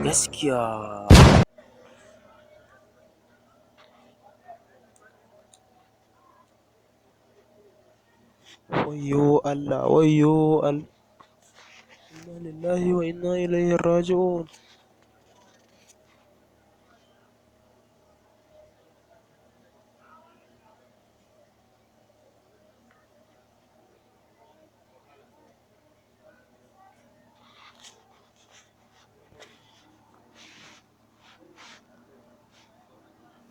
gaskiya. Wayyo Allah, wayyo Allah. Inna lillahi wa inna ilaihi raji'un.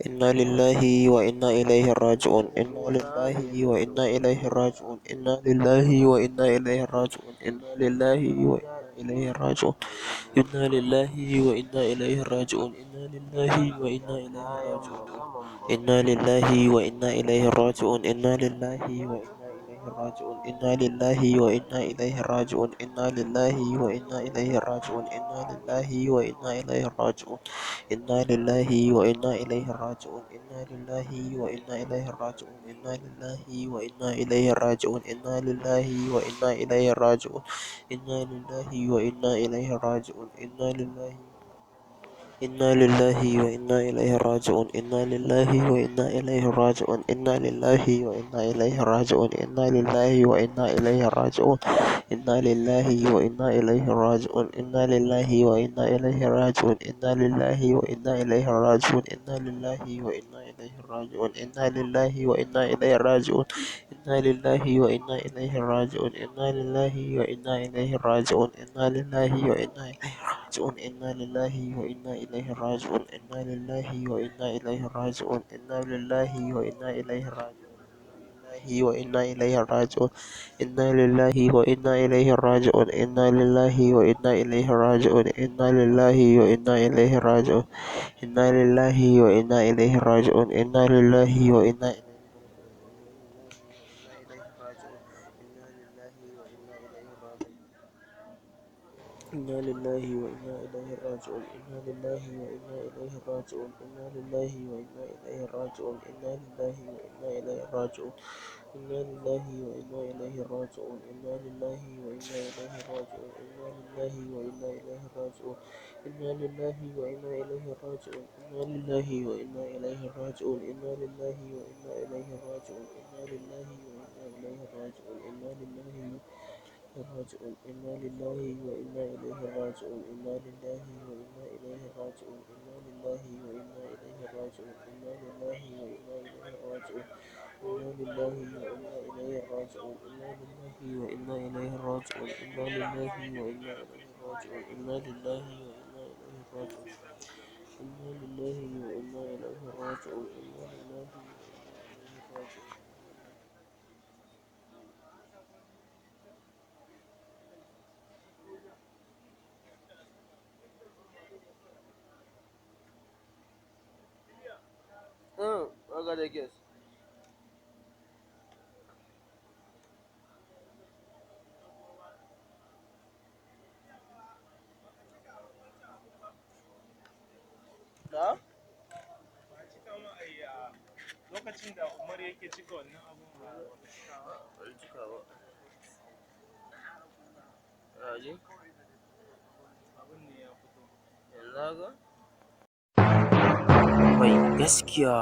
Inna lillahi wa inna ilaihi raji'un. Inna lillahi wa inna ilaihi raji'un. Inna lillahi wa inna ilaihi raji'un. Inna lillahi wa inna ilaihi raji'un. Inna lillahi wa inna ilaihi raji'un. Inna lillahi wa inna ilaihi raji'un. Inna lillahi wa inna ilaihi raji'un. Inna lillahi wa inna ilaihi raji'un. Inna lillahi wa inna ilaihi raji'un. Inna lillahi wa inna ilaihi raji'un. Inna lillahi wa inna ilaihi raji'un. Inna lillahi wa inna ilaihi raji'un. Inna lillahi wa inna ilaihi raji'un. Inna lillahi wa inna ilaihi raji'un. Inna lillahi wa inna ilaihi raji'un. Inna lillahi Inna lillahi wa inna ilaihi raji'un. Inna lillahi wa inna ilaihi raji'un. Inna lillahi wa inna ilaihi raji'un. Inna lillahi wa inna ilaihi raji'un. Inna lillahi wa inna ilaihi raji'un. Inna lillahi wa inna ilaihi raji'un. Inna lillahi wa inna ilaihi raji'un. Inna lillahi wa inna ilaihi raji'un. Inna lillahi wa inna ilaihi raji'un. Inna lillahi wa inna ilaihi raji'un. Inna lillahi wa inna ilaihi raji'un. Inna lillahi wa inna ilaihi raji'un. Inna lillahi wa inna ilaihi raji'un. Inna lillahi wa inna ilaihi raji'un. Inna lillahi wa inna ilaihi raji'un. Wa inna ilaihi raji'un. Inna lillahi wa inna ilaihi raji'un. Inna lillahi wa inna ilaihi raji'un. Inna lillahi wa inna ilaihi raji'un. Inna lillahi wa inna ilaihi raji'un. Inna lillahi wa inna Inna lillahi wa inna ilaihi raji'un. Inna lillahi wa inna ilaihi raji'un. Inna lillahi wa inna ilaihi raji'un. Inna lillahi wa inna ilaihi raji'un. Inna lillahi wa inna ilaihi raji'un. Inna lillahi wa inna ilaihi raji'un. Inna lillahi wa inna ilaihi raji'un. Inna lillahi wa inna ilaihi raji'un. Inna lillahi wa inna ilaihi raji'un. Inna lillahi wa inna ilaihi raji'un. Inna lillahi wa inna ilaihi raji'un. Inna lillahi راجعون إنا لله وإنا إليه راجعون إنا لله وإنا إليه راجعون إنا لله وإنا إليه راجعون إنا لله وإنا إليه راجعون إنا لله وإنا إليه راجعون إنا لله وإنا إليه راجعون إنا لله وإنا إليه راجعون إنا لله وإنا إليه راجعون إنا لله وإنا إليه راجعون إنا لله وإنا إليه راجعون I got a guess. Na? Lokacin da Umar yake cika wannan abun ba cika ba. Yaji? Abun ne ya fito. Yanzu haka? Mai gaskiya.